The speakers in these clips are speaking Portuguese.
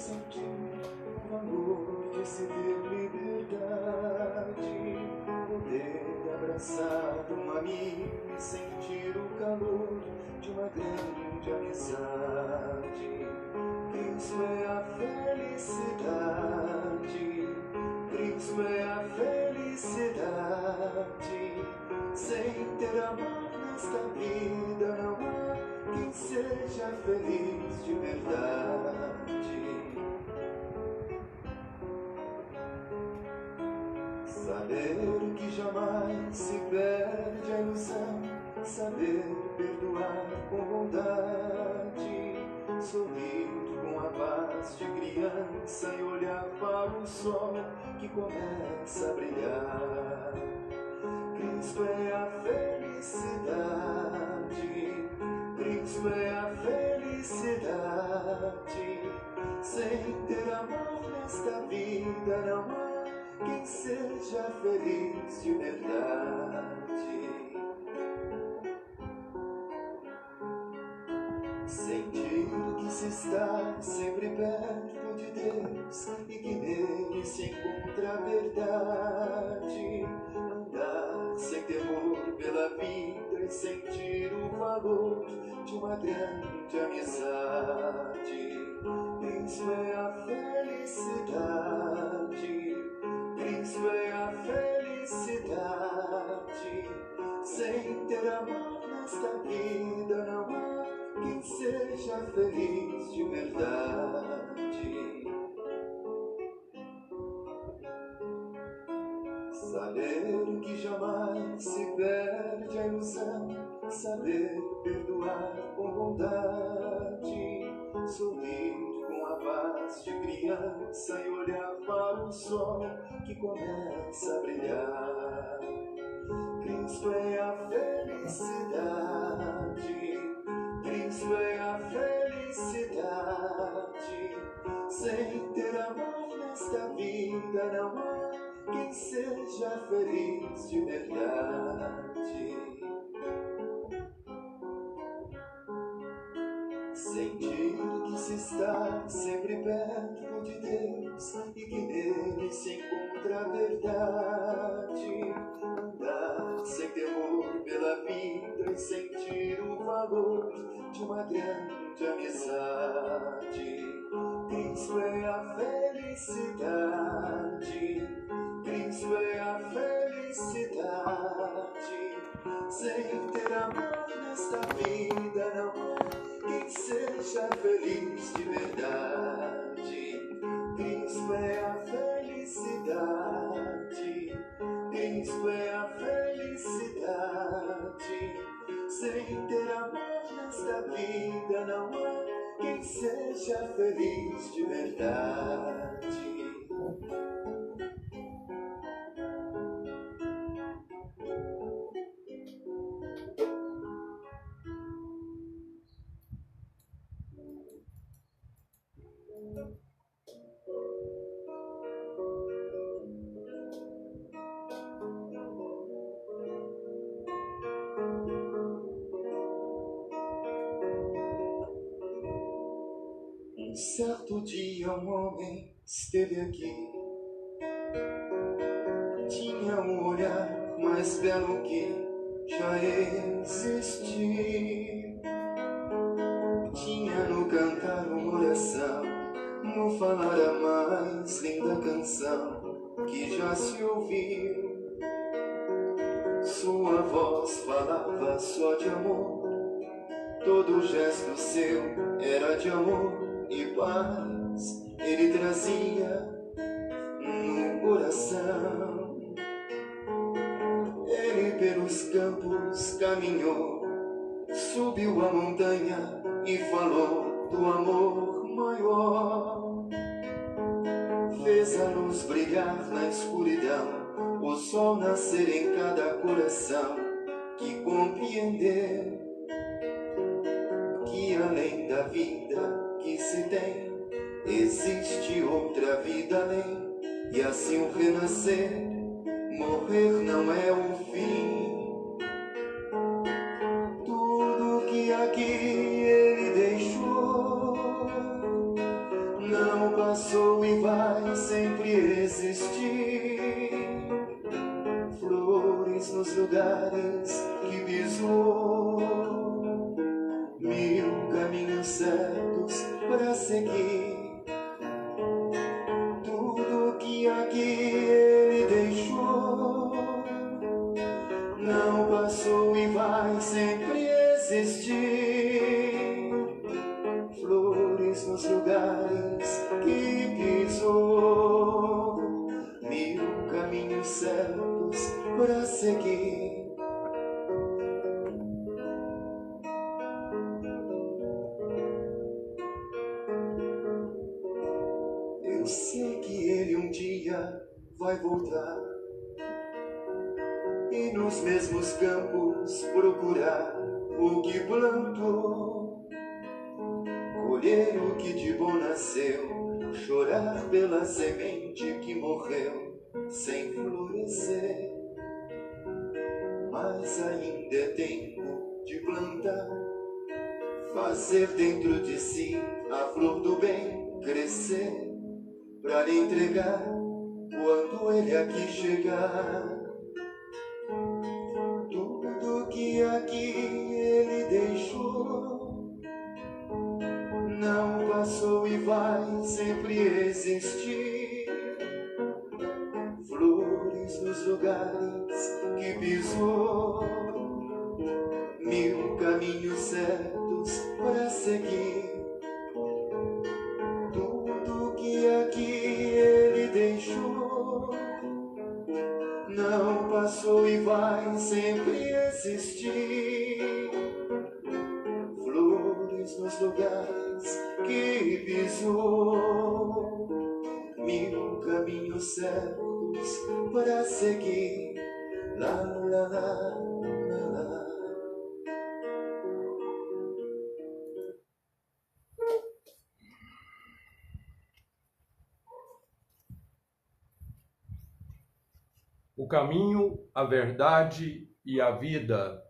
sentir o valor de se ter liberdade, poder abraçar um amigo e sentir o calor de uma grande amizade. Cristo é a felicidade, Cristo é a felicidade. Sem ter amor nesta vida não há quem seja feliz de verdade. Saber que jamais se perde a ilusão, saber perdoar com bondade, sorrir com a paz de criança e olhar para o sol que começa a brilhar. Cristo é a felicidade, Cristo é a felicidade. Sem ter amor nesta vida não há quem seja feliz de verdade. Sentir que se está sempre perto de Deus e que nele se encontra a verdade. Andar sem temor pela vida e sentir o valor de uma grande amizade. Cristo é a felicidade, Cristo é a felicidade. Sem ter amor nesta vida não há quem seja feliz de verdade. Saber que jamais se perde a ilusão, saber perdoar com bondade, sorrir com a paz de criança e olhar para o sol que começa a brilhar. Cristo é a felicidade, Cristo é a felicidade. Sem ter amor nesta vida não há quem seja feliz de verdade. Sentir que se está sempre perto de Deus e que nele se encontra a verdade. Andar sem temor pela vida e sentir o valor de uma grande amizade. Cristo é a felicidade, Cristo é a felicidade. Sem ter amor nesta vida não há quem seja feliz de verdade. Cristo é a felicidade, Cristo é a felicidade. Sem ter amor nesta vida não há quem seja feliz de verdade. Um certo dia um homem esteve aqui, tinha um olhar mais belo que já existi. Tinha no cantar uma oração, no falar a mais linda canção que já se ouviu. Sua voz falava só de amor, todo gesto seu era de amor e paz ele trazia no coração. Ele pelos campos caminhou, subiu a montanha e falou do amor maior. Fez a luz brilhar na escuridão, o sol nascer em cada coração que compreendeu que além da vida que se tem, existe outra vida além, e assim o renascer, morrer não é o fim. Tudo que aqui ele deixou não passou e vai sempre existir. Flores nos lugares que pisou, mil caminhos certos para seguir. Tudo que aqui ele deixou não passou e vai sempre existir. Flores nos lugares que pisou, mil caminhos certos para seguir. Eu sei que ele um dia vai voltar e nos mesmos campos procurar o que plantou, colher o que de bom nasceu, chorar pela semente que morreu sem florescer. Mas ainda é tempo de plantar, fazer dentro de si a flor do bem crescer, para lhe entregar quando ele aqui chegar. Tudo que aqui ele deixou não passou e vai sempre existir. Flores nos lugares que pisou, mil caminhos certos para seguir. Tudo que aqui ele deixou não passou e vai sempre existir. Flores nos lugares que pisou, mil caminhos certos para seguir. Lá, lá, lá, lá, lá. O caminho, a verdade e a vida.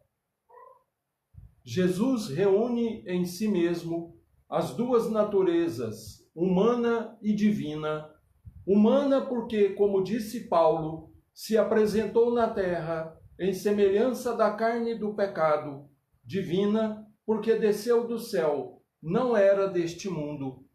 Jesus reúne em si mesmo as duas naturezas, humana e divina. Humana porque, como disse Paulo, se apresentou na terra em semelhança da carne do pecado. Divina porque desceu do céu, não era deste mundo.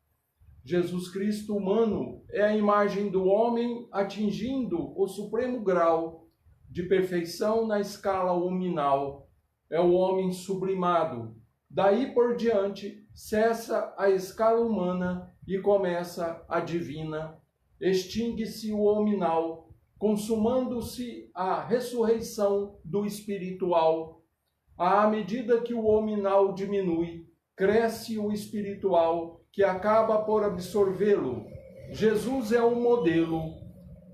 Jesus Cristo humano é a imagem do homem atingindo o supremo grau de perfeição na escala huminal. É o homem sublimado. Daí por diante cessa a escala humana e começa a divina. Extingue-se o hominal, consumando-se a ressurreição do espiritual. À medida que o hominal diminui, cresce o espiritual, que acaba por absorvê-lo. Jesus é o modelo,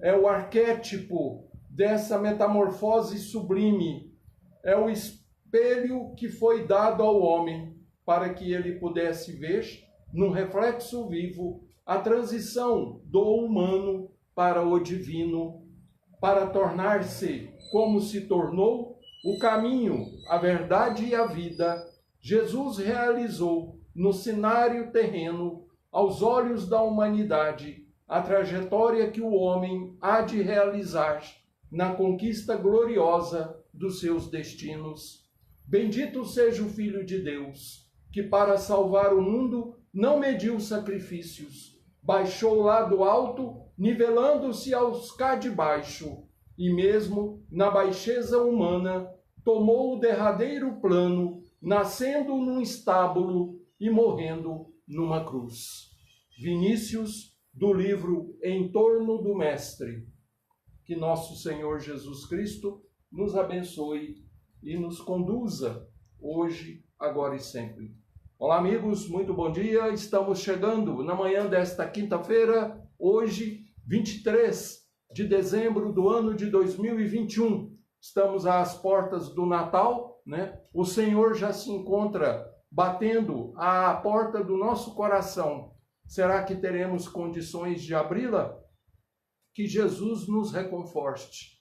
é o arquétipo dessa metamorfose sublime, é o espelho que foi dado ao homem para que ele pudesse ver, num reflexo vivo, a transição do humano para o divino, para tornar-se como se tornou o caminho, a verdade e a vida. Jesus realizou no cenário terreno, aos olhos da humanidade, a trajetória que o homem há de realizar na conquista gloriosa dos seus destinos. Bendito seja o Filho de Deus, que para salvar o mundo não mediu sacrifícios, baixou lá do alto, nivelando-se aos cá de baixo, e mesmo na baixeza humana, tomou o derradeiro plano, nascendo num estábulo e morrendo numa cruz. Vinícius, do livro Em Torno do Mestre. Que nosso Senhor Jesus Cristo nos abençoe e nos conduza hoje, agora e sempre. Olá, amigos, muito bom dia. Estamos chegando na manhã desta quinta-feira, hoje, 23 de dezembro do ano de 2021. Estamos às portas do Natal, né? O Senhor já se encontra batendo à porta do nosso coração. Será que teremos condições de abri-la? Que Jesus nos reconforte.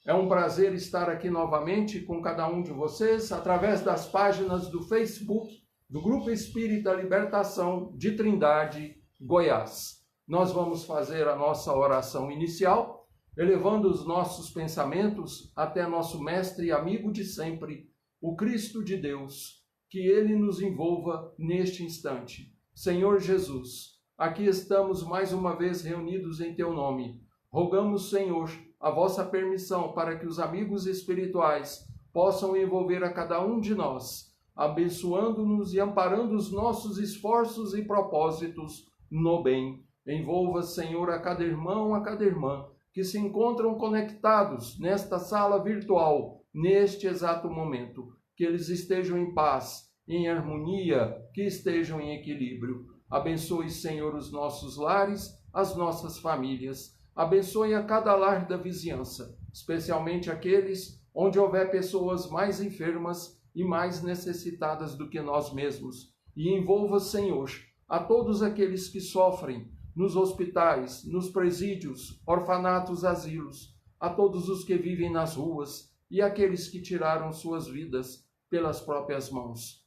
É um prazer estar aqui novamente com cada um de vocês, através das páginas do Facebook, do Grupo Espírita Libertação de Trindade, Goiás. Nós vamos fazer a nossa oração inicial, elevando os nossos pensamentos até nosso mestre e amigo de sempre, o Cristo de Deus, que ele nos envolva neste instante. Senhor Jesus, aqui estamos mais uma vez reunidos em teu nome. Rogamos, Senhor, a vossa permissão para que os amigos espirituais possam envolver a cada um de nós, abençoando-nos e amparando os nossos esforços e propósitos no bem. Envolva, Senhor, a cada irmão, a cada irmã, que se encontram conectados nesta sala virtual, neste exato momento. Que eles estejam em paz, em harmonia, que estejam em equilíbrio. Abençoe, Senhor, os nossos lares, as nossas famílias. Abençoe a cada lar da vizinhança, especialmente aqueles onde houver pessoas mais enfermas e mais necessitadas do que nós mesmos. E envolva, Senhor, a todos aqueles que sofrem nos hospitais, nos presídios, orfanatos, asilos, a todos os que vivem nas ruas e aqueles que tiraram suas vidas pelas próprias mãos.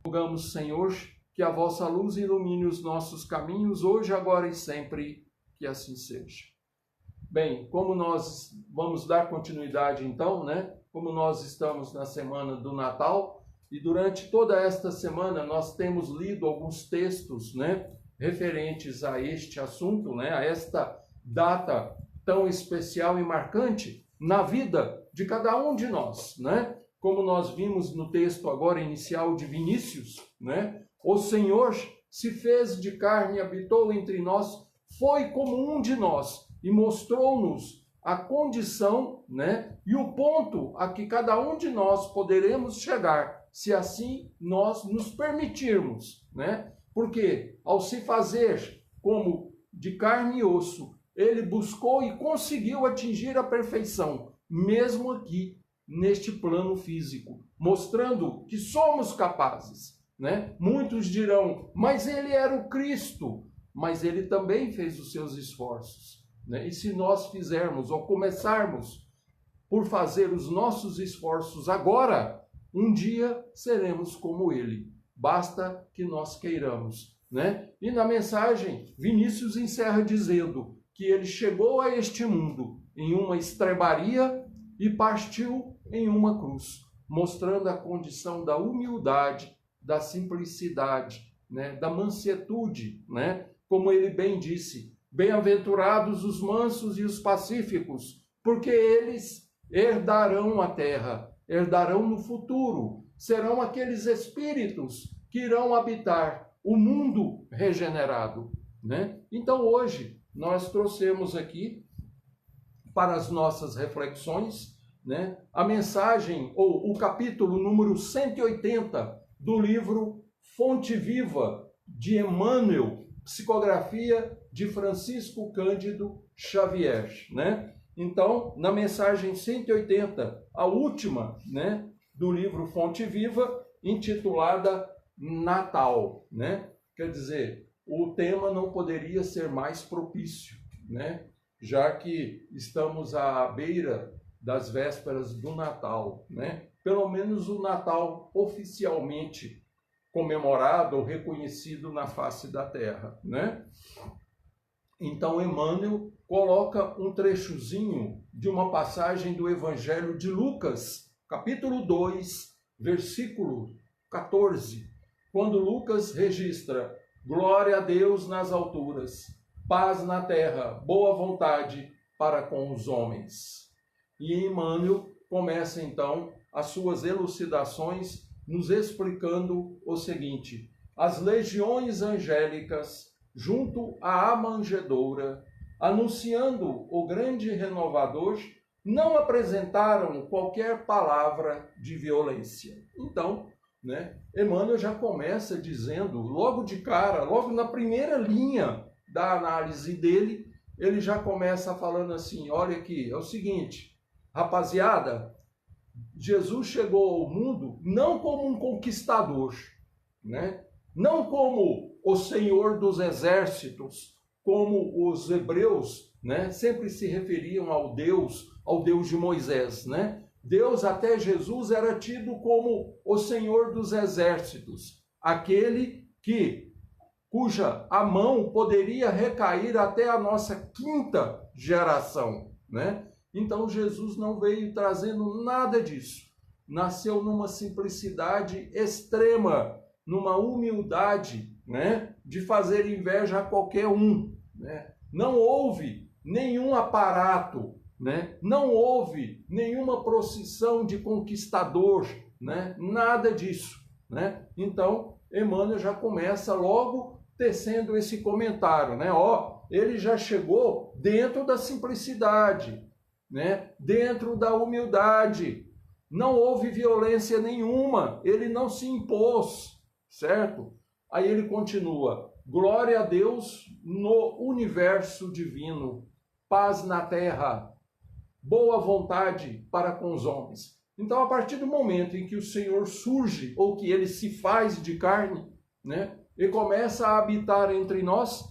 Rogamos, Senhor, que a vossa luz ilumine os nossos caminhos hoje, agora e sempre, que assim seja. Bem, como nós vamos dar continuidade então, Como nós estamos na semana do Natal, e durante toda esta semana nós temos lido alguns textos, referentes a este assunto, a esta data tão especial e marcante na vida de cada um de nós, Como nós vimos no texto agora inicial de Vinícius, O Senhor se fez de carne e habitou entre nós, foi como um de nós e mostrou-nos a condição, e o ponto a que cada um de nós poderemos chegar, se assim nós nos permitirmos, Porque ao se fazer como de carne e osso, ele buscou e conseguiu atingir a perfeição, mesmo aqui neste plano físico, mostrando que somos capazes, Muitos dirão, mas ele era o Cristo, mas ele também fez os seus esforços, E se nós fizermos ou começarmos por fazer os nossos esforços agora, um dia seremos como ele. Basta que nós queiramos, E na mensagem, Vinícius encerra dizendo que ele chegou a este mundo em uma estrebaria e partiu em uma cruz, mostrando a condição da humildade, da simplicidade, da mansetude, Como ele bem disse, bem-aventurados os mansos e os pacíficos, porque eles herdarão a terra, herdarão no futuro, serão aqueles espíritos que irão habitar o mundo regenerado, Então hoje nós trouxemos aqui para as nossas reflexões, a mensagem ou o capítulo número 180 do livro Fonte Viva de Emmanuel, psicografia de Francisco Cândido Xavier, Então, na mensagem 180, a última, do livro Fonte Viva, intitulada Natal, Quer dizer, o tema não poderia ser mais propício, Já que estamos à beira das vésperas do Natal, Pelo menos o Natal oficialmente comemorado ou reconhecido na face da terra, Então, Emmanuel coloca um trechozinho de uma passagem do Evangelho de Lucas, capítulo 2, versículo 14, quando Lucas registra: glória a Deus nas alturas, paz na terra, boa vontade para com os homens. E Emmanuel começa então as suas elucidações nos explicando o seguinte: as legiões angélicas junto à manjedoura, anunciando o grande renovador, não apresentaram qualquer palavra de violência. Então, Emmanuel já começa dizendo, logo de cara, logo na primeira linha da análise dele, ele já começa falando assim: olha aqui, é o seguinte, rapaziada, Jesus chegou ao mundo não como um conquistador, não como o Senhor dos exércitos, como os hebreus, sempre se referiam ao Deus de Moisés, Deus até Jesus era tido como o Senhor dos exércitos, aquele que cuja a mão poderia recair até a nossa quinta geração, né? Então Jesus não veio trazendo nada disso. Nasceu numa simplicidade extrema, numa humildade, né, de fazer inveja a qualquer um, né? Não houve nenhum aparato, né? Não houve nenhuma procissão de conquistador, né? Nada disso, né? Então, Emmanuel já começa logo tecendo esse comentário, né? Ele já chegou dentro da simplicidade, né? Dentro da humildade. Não houve violência nenhuma, ele não se impôs, certo? Aí ele continua: glória a Deus no universo divino, paz na terra, boa vontade para com os homens. Então, a partir do momento em que o Senhor surge, ou que ele se faz de carne, né, e começa a habitar entre nós,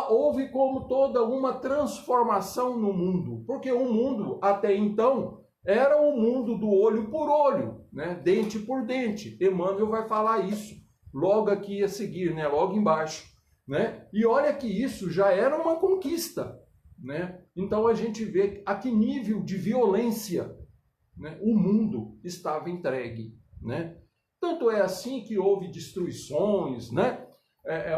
houve como toda uma transformação no mundo, porque o mundo até então era o mundo do olho por olho, né, dente por dente. Emmanuel vai falar isso logo aqui a seguir, né, logo embaixo, né? E olha que isso já era uma conquista, né? Então a gente vê a que nível de violência, né, o mundo estava entregue, né? Tanto é assim que houve destruições, né?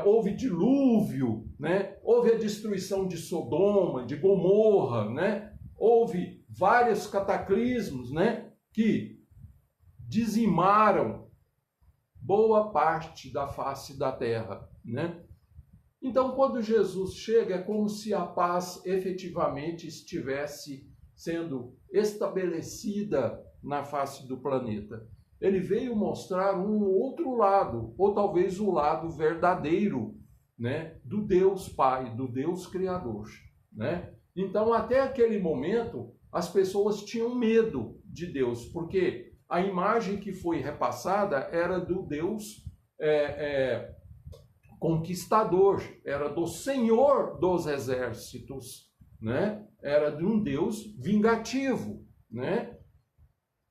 Houve dilúvio, né? Houve a destruição de Sodoma, de Gomorra, né? Houve vários cataclismos, né, que dizimaram boa parte da face da terra, né? Então, quando Jesus chega, é como se a paz efetivamente estivesse sendo estabelecida na face do planeta. Ele veio mostrar um outro lado, ou talvez o lado verdadeiro, né, do Deus Pai, do Deus Criador, né? Então, até aquele momento, as pessoas tinham medo de Deus, porque a imagem que foi repassada era do Deus conquistador, era do Senhor dos exércitos, né? Era de um Deus vingativo, né?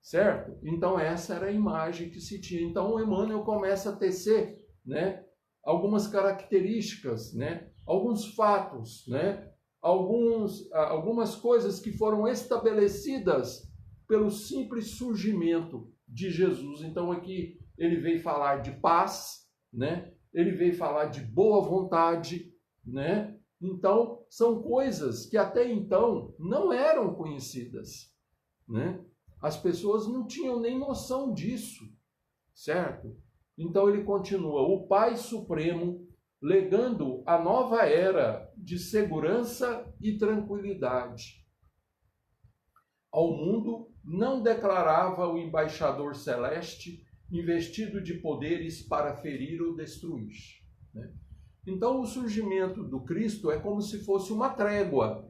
Certo? Então, essa era a imagem que se tinha. Então, o Emmanuel começa a tecer, né, algumas características, né, alguns fatos, né, algumas coisas que foram estabelecidas pelo simples surgimento de Jesus. Então aqui ele veio falar de paz, né? Ele veio falar de boa vontade, né? Então são coisas que até então não eram conhecidas, né? As pessoas não tinham nem noção disso, certo? Então ele continua: o Pai Supremo, legando a nova era de segurança e tranquilidade ao mundo, não declarava o embaixador celeste investido de poderes para ferir ou destruir, né? Então, o surgimento do Cristo é como se fosse uma trégua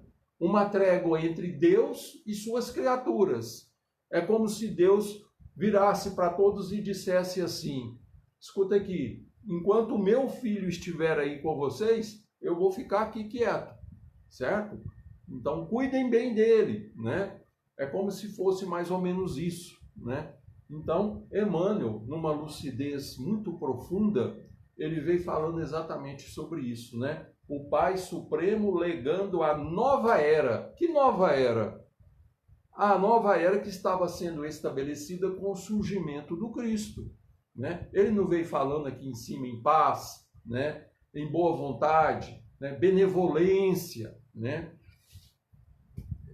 entre Deus e suas criaturas. É como se Deus virasse para todos e dissesse assim: escuta aqui, enquanto o meu filho estiver aí com vocês, eu vou ficar aqui quieto, certo? Então, cuidem bem dele, né? É como se fosse mais ou menos isso, né? Então, Emmanuel, numa lucidez muito profunda, ele veio falando exatamente sobre isso, né? O Pai Supremo legando a nova era. Que nova era? A nova era que estava sendo estabelecida com o surgimento do Cristo, né? Ele não veio falando aqui em cima em paz, né? Em boa vontade, né? Benevolência, né?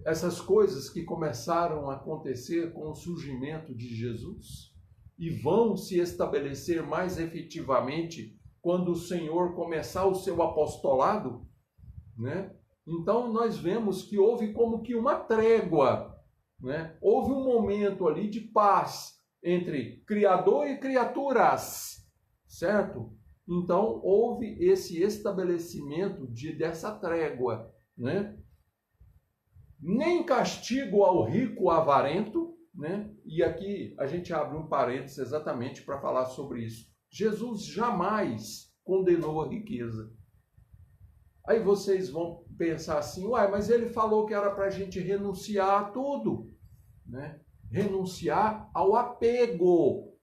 Essas coisas que começaram a acontecer com o surgimento de Jesus e vão se estabelecer mais efetivamente quando o Senhor começar o seu apostolado, né? Então nós vemos que houve como que uma trégua, né? Houve um momento ali de paz entre Criador e criaturas, certo? Então houve esse estabelecimento dessa trégua, né? Nem castigo ao rico avarento, né? E aqui a gente abre um parênteses exatamente para falar sobre isso. Jesus jamais condenou a riqueza. Aí vocês vão pensar assim: uai, mas ele falou que era para a gente renunciar a tudo, né? Renunciar ao apego,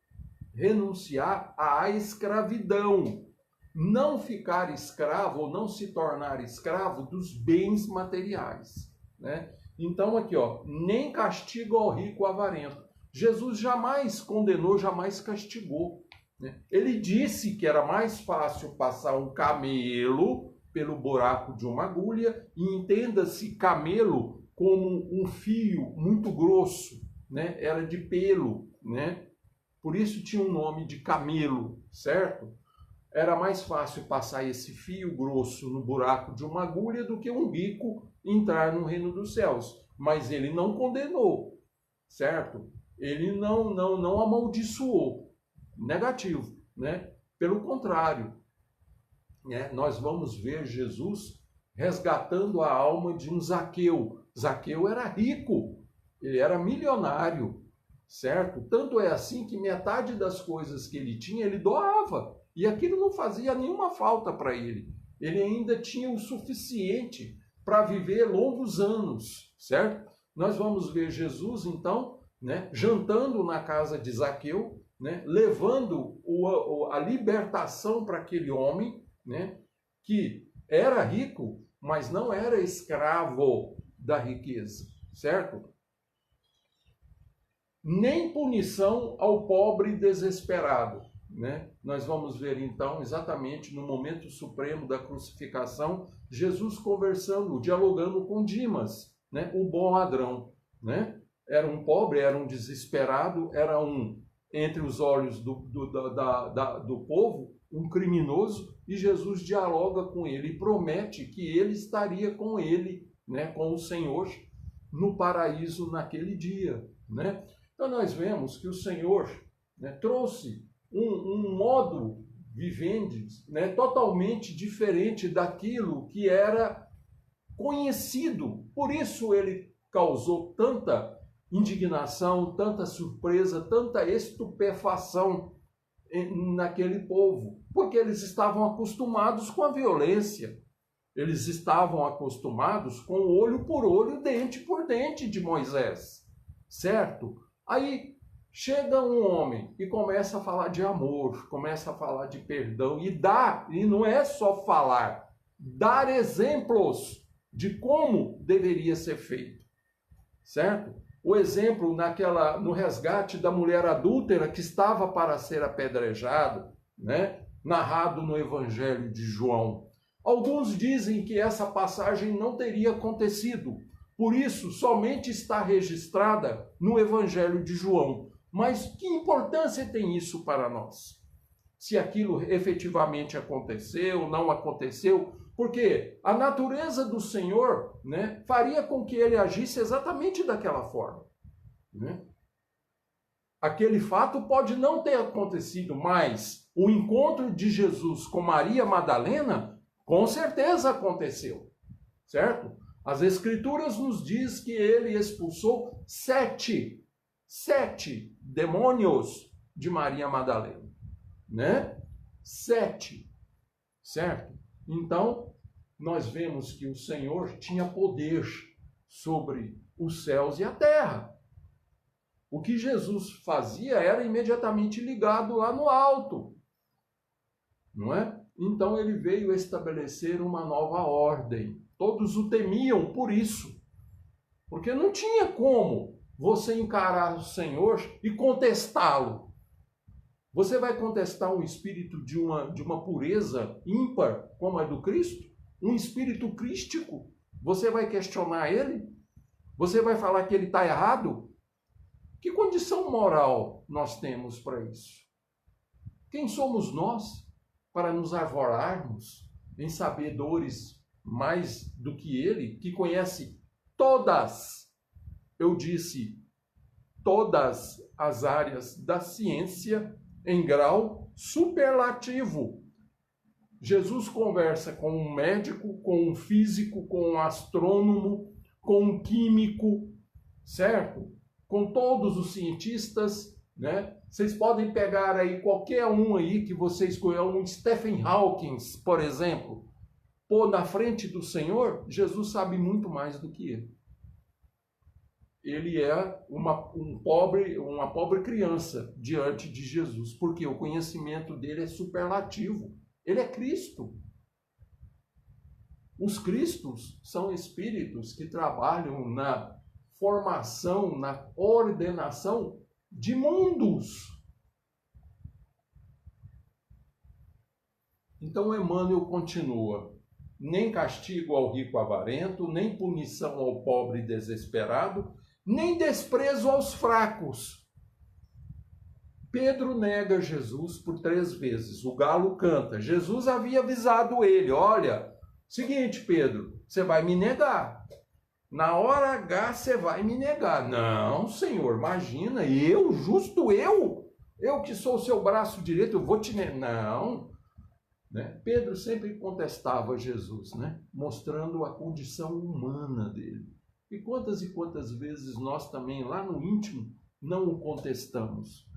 renunciar à escravidão. não ficar escravo ou não se tornar escravo dos bens materiais, né? Então aqui, ó, nem castiga ao rico avarento. Jesus jamais condenou, jamais castigou, né? Ele disse que era mais fácil passar um camelo pelo buraco de uma agulha, e entenda-se camelo como um fio muito grosso, né? Era de pelo, né? Por isso tinha um nome de camelo, certo? Era mais fácil passar esse fio grosso no buraco de uma agulha do que um rico entrar no reino dos céus. Mas ele não condenou, certo? Ele não amaldiçoou. Negativo, né? Pelo contrário, né? Nós vamos ver Jesus resgatando a alma de um Zaqueu. Zaqueu era rico, ele era milionário, certo? Tanto é assim que metade das coisas que ele tinha, ele doava. E aquilo não fazia nenhuma falta para ele. Ele ainda tinha o suficiente para viver longos anos, certo? Nós vamos ver Jesus, então, né, jantando na casa de Zaqueu, né, levando a libertação para aquele homem, né, que era rico, mas não era escravo da riqueza, certo? Nem punição ao pobre desesperado, né? Nós vamos ver então exatamente no momento supremo da crucificação, Jesus conversando, dialogando com Dimas, né? O bom ladrão, né? Era um pobre, era um desesperado, era um, entre os olhos do povo, um criminoso, e Jesus dialoga com ele e promete que ele estaria com ele, né? Com o Senhor no paraíso naquele dia, né? Então nós vemos que o Senhor, né, trouxe um modo vivendi, né, totalmente diferente daquilo que era conhecido. Por isso ele causou tanta indignação, tanta surpresa, tanta estupefação naquele povo, porque eles estavam acostumados com a violência. Eles estavam acostumados com olho por olho, dente por dente de Moisés, certo? Aí chega um homem e começa a falar de amor, começa a falar de perdão e não é só falar, dar exemplos de como deveria ser feito, certo? O exemplo no resgate da mulher adúltera que estava para ser apedrejada, né? Narrado no Evangelho de João. Alguns dizem que essa passagem não teria acontecido, por isso somente está registrada no Evangelho de João. Mas que importância tem isso para nós? Se aquilo efetivamente aconteceu, não aconteceu, porque a natureza do Senhor, né, faria com que ele agisse exatamente daquela forma, né? Aquele fato pode não ter acontecido, mas o encontro de Jesus com Maria Madalena com certeza aconteceu, certo? As Escrituras nos diz que ele expulsou sete demônios de Maria Madalena, né? 7, certo? Então, nós vemos que o Senhor tinha poder sobre os céus e a terra. O que Jesus fazia era imediatamente ligado lá no alto, não é? Então ele veio estabelecer uma nova ordem. Todos o temiam por isso, porque não tinha como você encarar o Senhor e contestá-lo. Você vai contestar um espírito de uma pureza ímpar, como a do Cristo? Um espírito crístico? Você vai questionar ele? Você vai falar que ele está errado? Que condição moral nós temos para isso? Quem somos nós para nos arvorarmos em sabedores mais do que ele, que conhece todas, eu disse, todas as áreas da ciência em grau superlativo. Jesus conversa com um médico, com um físico, com um astrônomo, com um químico, certo? Com todos os cientistas, né? Vocês podem pegar aí qualquer um aí que vocês conheçam, um Stephen Hawking, por exemplo, pôr na frente do Senhor, Jesus sabe muito mais do que ele. Ele é uma pobre criança diante de Jesus, porque o conhecimento dele é superlativo, Ele é Cristo. Os Cristos são espíritos que trabalham na formação, na ordenação de mundos. Então Emmanuel continua: nem castigo ao rico avarento, nem punição ao pobre desesperado, nem desprezo aos fracos. Pedro nega Jesus por 3 vezes. O galo canta. Jesus havia avisado ele: olha, seguinte, Pedro, você vai me negar. Na hora H você vai me negar. Não, Senhor, imagina, justo eu que sou o seu braço direito, eu vou te negar. Não. Né? Pedro sempre contestava Jesus, né? Mostrando a condição humana dele. E quantas vezes nós também, lá no íntimo, não o contestamos.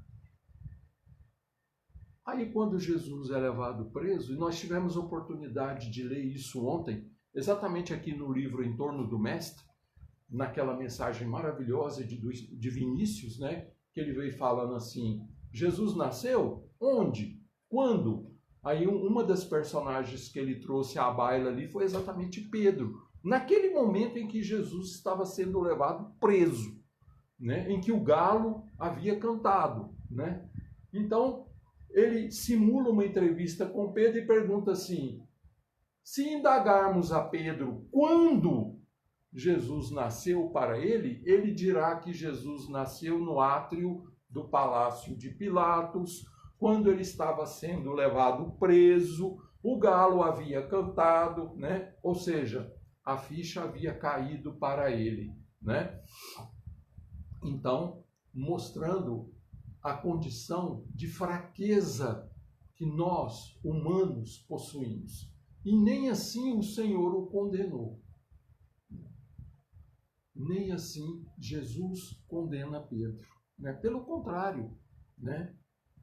Aí quando Jesus é levado preso, e nós tivemos a oportunidade de ler isso ontem, exatamente aqui no livro Em Torno do Mestre, naquela mensagem maravilhosa de Vinícius, né? Que ele veio falando assim: Jesus nasceu? Onde? Quando? Aí uma das personagens que ele trouxe à baila ali foi exatamente Pedro. Naquele momento em que Jesus estava sendo levado preso, né? Em que o galo havia cantado, né? Então, ele simula uma entrevista com Pedro e pergunta assim: se indagarmos a Pedro quando Jesus nasceu para ele, ele dirá que Jesus nasceu no átrio do palácio de Pilatos, quando ele estava sendo levado preso, o galo havia cantado, né? Ou seja, a ficha havia caído para ele, né? Então, mostrando a condição de fraqueza que nós, humanos, possuímos. E nem assim o Senhor o condenou. Nem assim Jesus condena Pedro, né? Pelo contrário, né?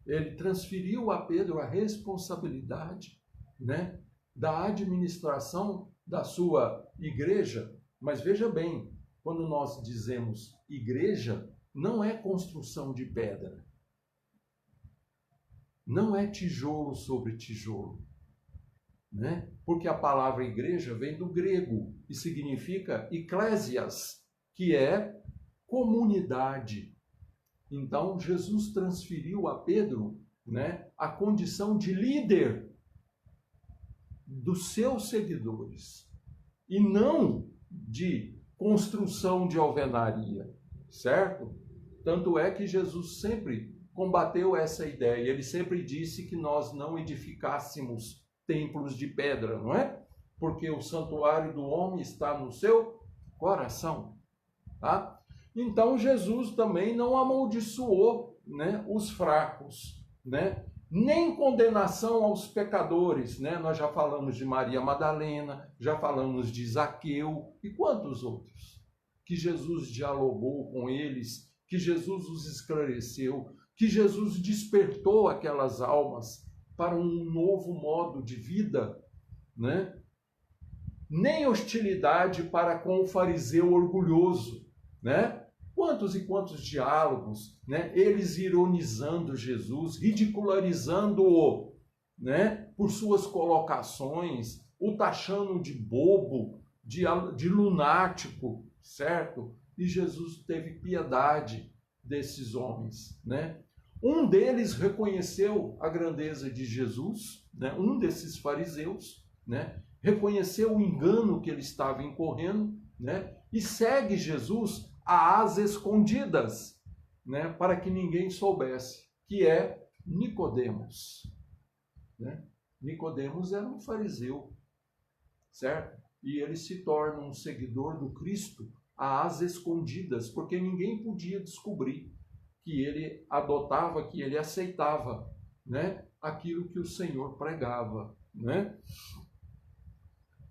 Ele transferiu a Pedro a responsabilidade, né, da administração da sua igreja. Mas veja bem, quando nós dizemos igreja, não é construção de pedra. Não é tijolo sobre tijolo, né? Porque a palavra igreja vem do grego e significa ecclesias, que é comunidade. Então, Jesus transferiu a Pedro, né, a condição de líder dos seus seguidores e não de construção de alvenaria, certo? Tanto é que Jesus sempre combateu essa ideia. Ele sempre disse que nós não edificássemos templos de pedra, não é? Porque o santuário do homem está no seu coração, tá? Então Jesus também não amaldiçoou, né, os fracos, né? Nem condenação aos pecadores, né? Nós já falamos de Maria Madalena, já falamos de Zaqueu e quantos outros que Jesus dialogou com eles, que Jesus os esclareceu, que Jesus despertou aquelas almas para um novo modo de vida, né? Nem hostilidade para com o fariseu orgulhoso, né? Quantos e quantos diálogos, né? Eles ironizando Jesus, ridicularizando-o, né? Por suas colocações, o taxando de bobo, de lunático, certo? E Jesus teve piedade desses homens, né? Um deles reconheceu a grandeza de Jesus, né? Um desses fariseus, né? Reconheceu o engano que ele estava incorrendo, né? E segue Jesus às escondidas, né? Para que ninguém soubesse, que é Nicodemos, né? Nicodemos era um fariseu, certo? E ele se torna um seguidor do Cristo às escondidas, porque ninguém podia descobrir que ele adotava, que ele aceitava, né, aquilo que o Senhor pregava, né?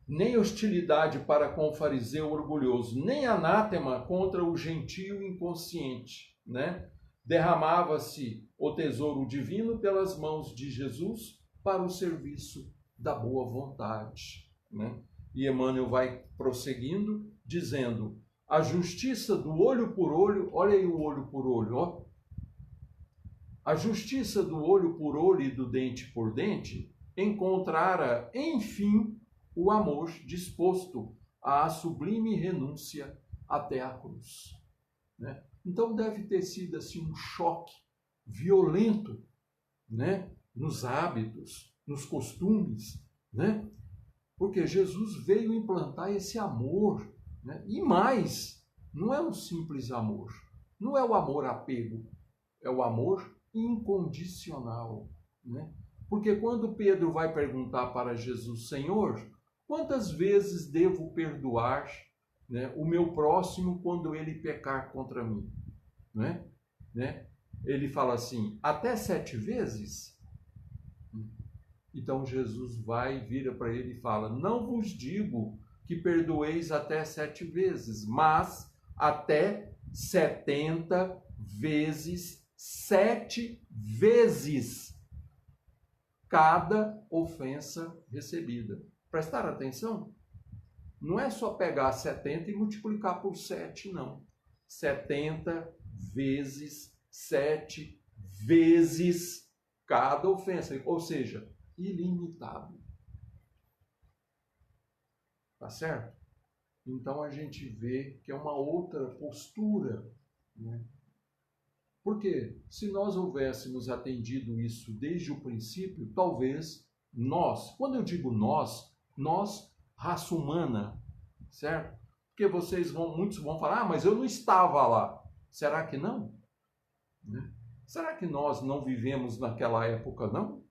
Nem hostilidade para com o fariseu orgulhoso, nem anátema contra o gentio inconsciente, né? Derramava-se o tesouro divino pelas mãos de Jesus para o serviço da boa vontade, né? E Emmanuel vai prosseguindo, dizendo: a justiça do olho por olho, olha aí o olho por olho, ó. A justiça do olho por olho e do dente por dente encontrara, enfim, o amor disposto à sublime renúncia até a cruz. Né? Então deve ter sido assim, um choque violento, né? Nos hábitos, nos costumes, né? Porque Jesus veio implantar esse amor, né? E mais, não é um simples amor, não é o amor apego, é o amor incondicional, né? Porque quando Pedro vai perguntar para Jesus, Senhor, quantas vezes devo perdoar, né, o meu próximo quando ele pecar contra mim? Né? Ele fala assim, até 7 vezes? Então Jesus vai, vira para ele e fala, não vos digo que perdoeis até 7 vezes, mas até 70 vezes 7 vezes cada ofensa recebida. Prestar atenção? Não é só pegar 70 e multiplicar por 7, não. 70 vezes 7 vezes cada ofensa, ou seja, ilimitado. Tá certo? Então a gente vê que é uma outra postura, né? Porque se nós houvéssemos atendido isso desde o princípio, talvez nós, quando eu digo nós, raça humana, certo? Porque muitos vão falar, mas eu não estava lá. Será que não? Né? Será que nós não vivemos naquela época, não?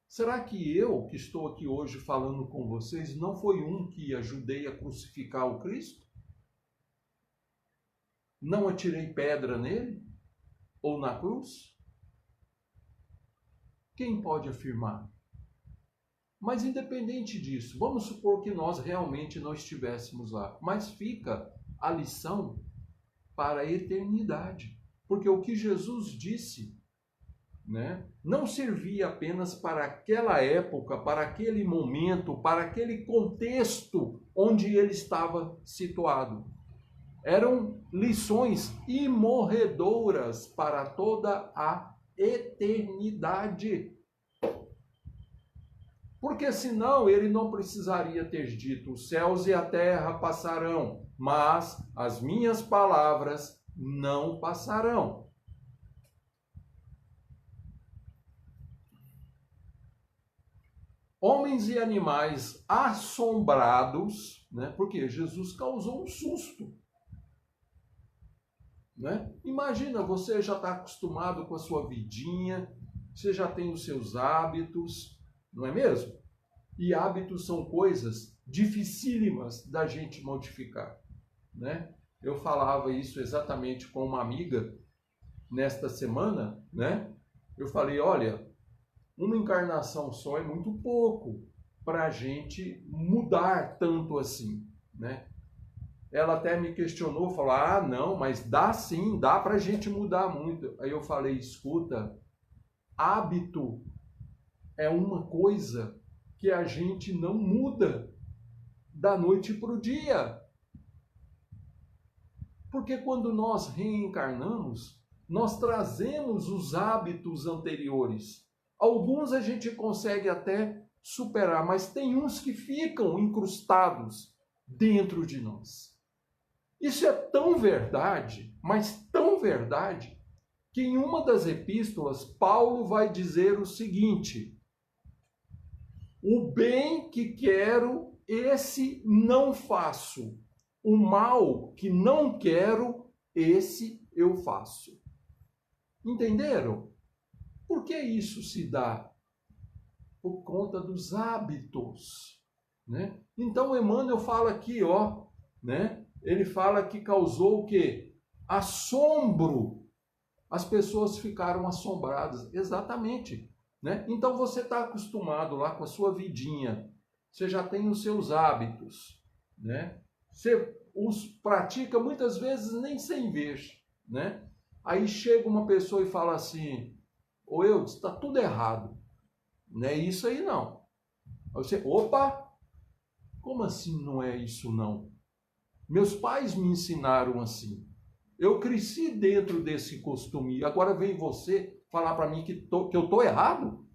Será que eu, que estou aqui hoje falando com vocês, não foi um que ajudei a crucificar o Cristo? Não atirei pedra nele? Ou na cruz? Quem pode afirmar? Mas independente disso, vamos supor que nós realmente não estivéssemos lá. Mas fica a lição para a eternidade. Porque o que Jesus disse, né, não servia apenas para aquela época, para aquele momento, para aquele contexto onde ele estava situado. Eram lições imorredoras para toda a eternidade. Porque senão ele não precisaria ter dito, os céus e a terra passarão, mas as minhas palavras não passarão. Homens e animais assombrados, né? Porque Jesus causou um susto. Né? Imagina, você já está acostumado com a sua vidinha, você já tem os seus hábitos, não é mesmo? E hábitos são coisas dificílimas da gente modificar, né? Eu falava isso exatamente com uma amiga nesta semana, né? Eu falei, olha, uma encarnação só é muito pouco para a gente mudar tanto assim, né? Ela até me questionou, falou, não, mas dá sim, dá para a gente mudar muito. Aí eu falei, escuta, hábito é uma coisa que a gente não muda da noite para o dia. Porque quando nós reencarnamos, nós trazemos os hábitos anteriores. Alguns a gente consegue até superar, mas tem uns que ficam incrustados dentro de nós. Isso é tão verdade, mas tão verdade, que em uma das epístolas, Paulo vai dizer o seguinte, o bem que quero, esse não faço. O mal que não quero, esse eu faço. Entenderam? Por que isso se dá? Por conta dos hábitos, né? Então Emmanuel fala aqui, ó, né? Ele fala que causou o quê? Assombro. As pessoas ficaram assombradas. Exatamente. Né? Então você está acostumado lá com a sua vidinha. Você já tem os seus hábitos. Né? Você os pratica muitas vezes nem sem ver. Né? Aí chega uma pessoa e fala assim, ô Eudes, está tudo errado. Não é isso aí não. Aí você, opa, como assim não é isso não? Meus pais me ensinaram assim. Eu cresci dentro desse costume. Agora vem você falar para mim que eu estou errado?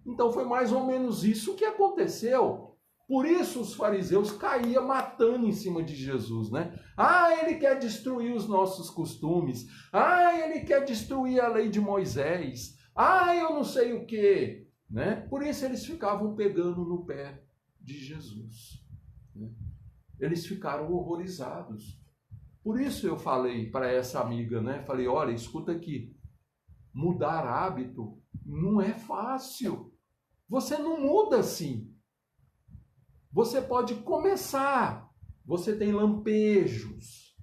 Então foi mais ou menos isso que aconteceu. Por isso os fariseus caíam matando em cima de Jesus, né? Ah, ele quer destruir os nossos costumes. Ah, ele quer destruir a lei de Moisés. Ah, eu não sei o quê, né? Por isso eles ficavam pegando no pé de Jesus, né? Eles ficaram horrorizados. Por isso eu falei para essa amiga, né? Falei, olha, escuta aqui, mudar hábito não é fácil. Você não muda assim. Você pode começar. Você tem lampejos.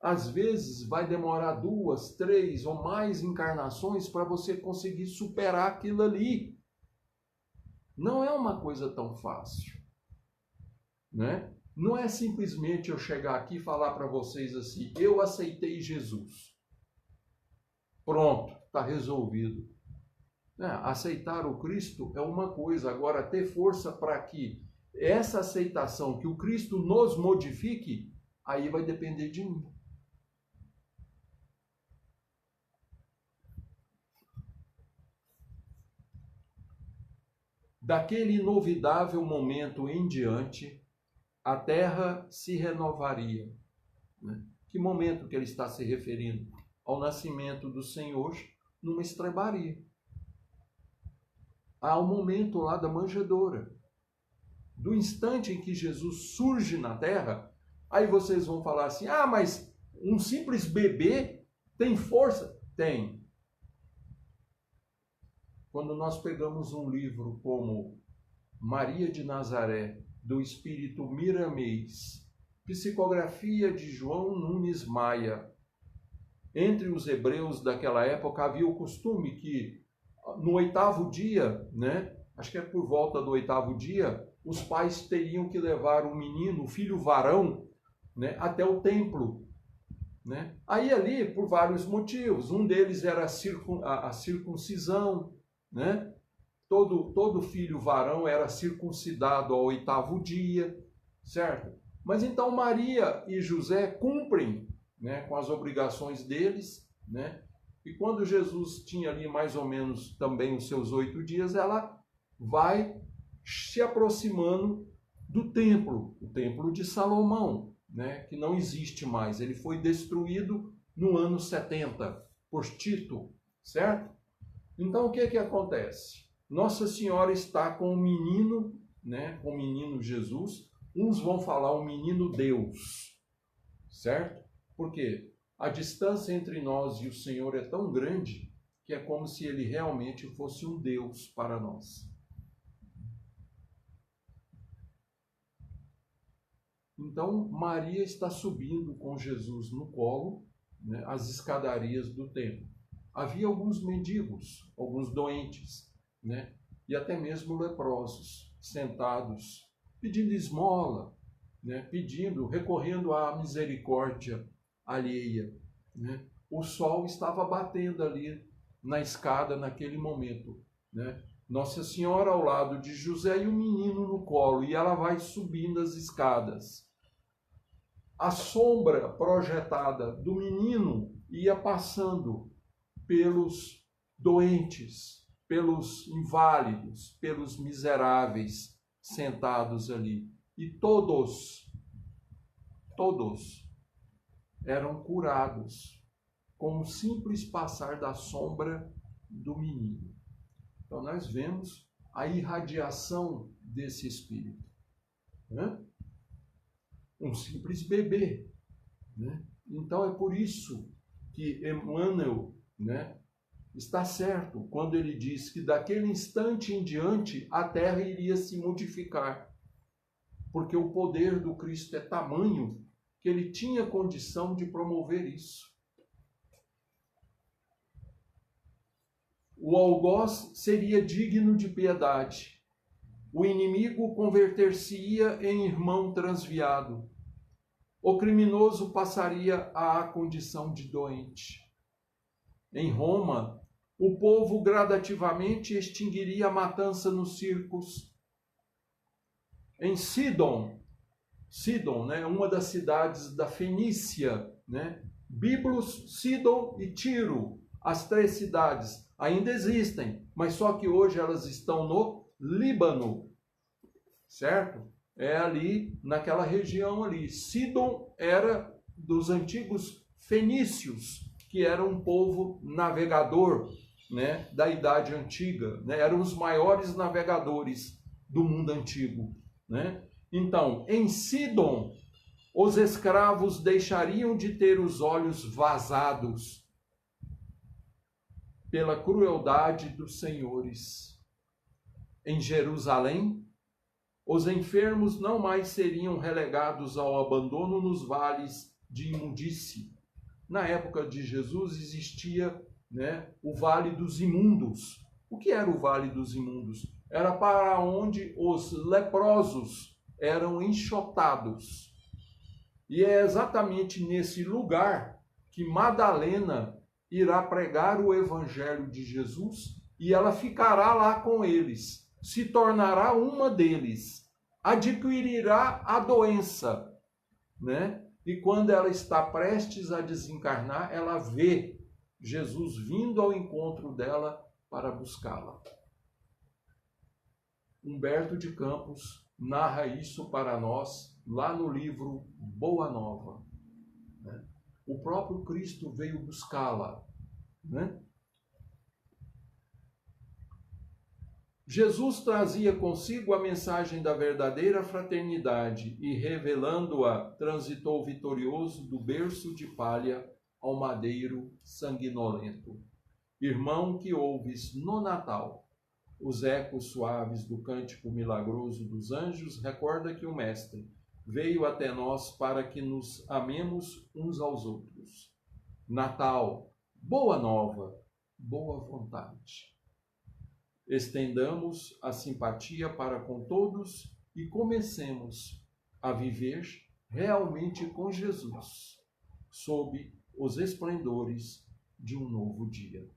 Às vezes vai demorar 2, 3 ou mais encarnações para você conseguir superar aquilo ali. Não é uma coisa tão fácil, né? Não é simplesmente eu chegar aqui e falar para vocês assim, eu aceitei Jesus. Pronto, está resolvido. Aceitar o Cristo é uma coisa, agora ter força para que essa aceitação, que o Cristo nos modifique, aí vai depender de mim. Daquele inovidável momento em diante, a terra se renovaria. Que momento que ele está se referindo? Ao nascimento do Senhor numa estrebaria. Ao momento lá da manjedoura. Do instante em que Jesus surge na terra, aí vocês vão falar assim, mas um simples bebê tem força? Tem. Quando nós pegamos um livro como Maria de Nazaré, do Espírito Miramês, psicografia de João Nunes Maia, entre os hebreus daquela época havia o costume que no 8º dia, né, acho que é por volta do 8º dia, os pais teriam que levar o menino, o filho varão, né, até o templo, né? Aí ali, por vários motivos, um deles era a circuncisão, né? Todo filho varão era circuncidado ao 8º dia, certo? Mas então Maria e José cumprem, né, com as obrigações deles, né? E quando Jesus tinha ali mais ou menos também os seus 8 dias, ela vai se aproximando do templo, o templo de Salomão, né, que não existe mais. Ele foi destruído no ano 70 por Tito, certo? Então o que acontece? Nossa Senhora está com o menino, né, com o menino Jesus. Uns vão falar o menino Deus, certo? Por quê? A distância entre nós e o Senhor é tão grande que é como se ele realmente fosse um Deus para nós. Então, Maria está subindo com Jesus no colo, né, as escadarias do templo. Havia alguns mendigos, alguns doentes, né, e até mesmo leprosos, sentados, pedindo esmola, né, recorrendo à misericórdia alheia, né? O sol estava batendo ali na escada naquele momento, né? Nossa Senhora ao lado de José e o menino no colo, e ela vai subindo as escadas. A sombra projetada do menino ia passando pelos doentes, pelos inválidos, pelos miseráveis sentados ali. E todos eram curados com o simples passar da sombra do menino. Então nós vemos a irradiação desse Espírito, né? Um simples bebê, né? Então é por isso que Emmanuel, né, está certo quando ele diz que daquele instante em diante a terra iria se modificar, porque o poder do Cristo é tamanho que ele tinha condição de promover isso. O algoz seria digno de piedade. O inimigo converter-se-ia em irmão transviado. O criminoso passaria à condição de doente. Em Roma, o povo gradativamente extinguiria a matança nos circos. Em Sidon, né, uma das cidades da Fenícia, né, Biblos, Sidon e Tiro, as 3 cidades, ainda existem, mas só que hoje elas estão no Líbano, certo? É ali, naquela região ali. Sidom era dos antigos fenícios, que era um povo navegador, né, da Idade Antiga, né? Eram os maiores navegadores do mundo antigo, né? Então, em Sidom, os escravos deixariam de ter os olhos vazados pela crueldade dos senhores. Em Jerusalém, os enfermos não mais seriam relegados ao abandono nos vales de imundície. Na época de Jesus existia, né, o Vale dos Imundos. O que era o Vale dos Imundos? Era para onde os leprosos eram enxotados. E é exatamente nesse lugar que Madalena irá pregar o evangelho de Jesus e ela ficará lá com eles, se tornará uma deles, adquirirá a doença, né? E quando ela está prestes a desencarnar, ela vê Jesus vindo ao encontro dela para buscá-la. Humberto de Campos narra isso para nós lá no livro Boa Nova, né? O próprio Cristo veio buscá-la, né? Jesus trazia consigo a mensagem da verdadeira fraternidade e, revelando-a, transitou vitorioso do berço de palha ao madeiro sanguinolento. Irmão que ouves no Natal os ecos suaves do cântico milagroso dos anjos, recorda que o Mestre veio até nós para que nos amemos uns aos outros. Natal, boa nova, boa vontade. Estendamos a simpatia para com todos e comecemos a viver realmente com Jesus, sob os esplendores de um novo dia.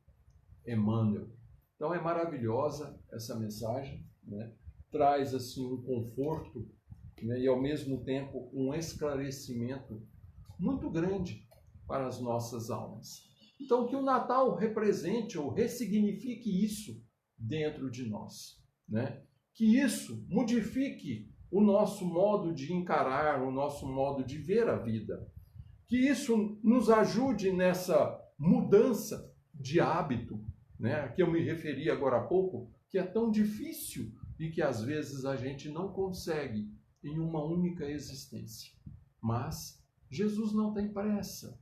Emmanuel. Então é maravilhosa essa mensagem, né? Traz assim um conforto, né? E ao mesmo tempo um esclarecimento muito grande para as nossas almas. Então que o Natal represente ou ressignifique isso dentro de nós, né? Que isso modifique o nosso modo de encarar, o nosso modo de ver a vida. Que isso nos ajude nessa mudança de hábito, né? A que eu me referi agora há pouco, que é tão difícil e que às vezes a gente não consegue em uma única existência. Mas Jesus não tem pressa,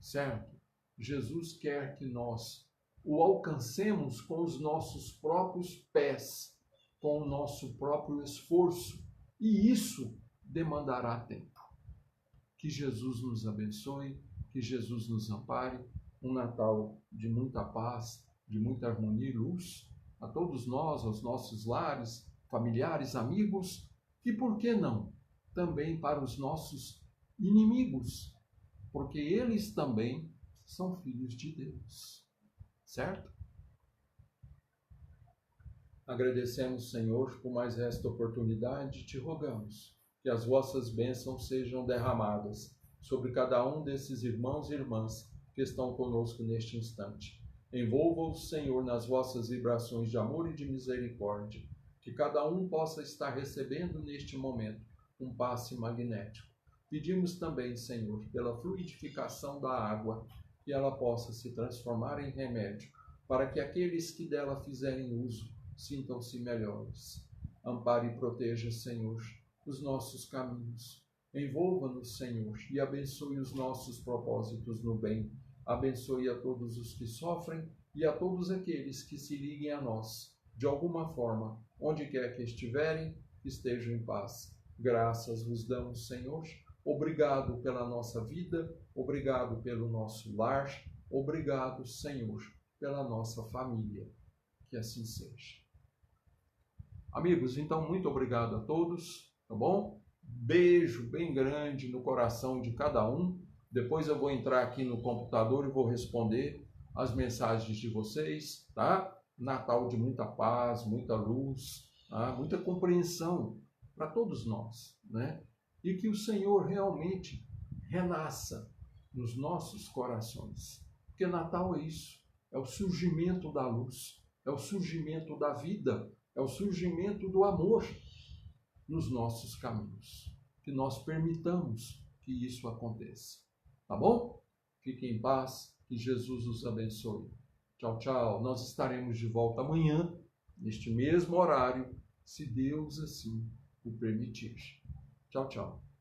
certo? Jesus quer que nós o alcancemos com os nossos próprios pés, com o nosso próprio esforço, e isso demandará tempo. Que Jesus nos abençoe, que Jesus nos ampare, um Natal de muita paz, de muita harmonia e luz a todos nós, aos nossos lares, familiares, amigos, e por que não, também para os nossos inimigos, porque eles também são filhos de Deus. Certo? Agradecemos, Senhor, por mais esta oportunidade e te rogamos que as vossas bênçãos sejam derramadas sobre cada um desses irmãos e irmãs que estão conosco neste instante. Envolva-os, Senhor, nas vossas vibrações de amor e de misericórdia, que cada um possa estar recebendo neste momento um passe magnético. Pedimos também, Senhor, pela fluidificação da água, que ela possa se transformar em remédio, para que aqueles que dela fizerem uso sintam-se melhores. Ampare e proteja, Senhor, os nossos caminhos. Envolva-nos, Senhor, e abençoe os nossos propósitos no bem. Abençoe a todos os que sofrem e a todos aqueles que se liguem a nós, de alguma forma, onde quer que estiverem, estejam em paz. Graças vos damos, Senhor. Obrigado pela nossa vida, obrigado pelo nosso lar, obrigado, Senhor, pela nossa família. Que assim seja. Amigos, então, muito obrigado a todos, tá bom? Beijo bem grande no coração de cada um. Depois eu vou entrar aqui no computador e vou responder as mensagens de vocês, tá? Natal de muita paz, muita luz, tá? Muita compreensão para todos nós, né? E que o Senhor realmente renasça nos nossos corações. Porque Natal é isso, é o surgimento da luz, é o surgimento da vida, é o surgimento do amor nos nossos caminhos. Que nós permitamos que isso aconteça. Tá bom? Fiquem em paz, que Jesus os abençoe. Tchau, tchau. Nós estaremos de volta amanhã, neste mesmo horário, se Deus assim o permitir. Tchau, tchau.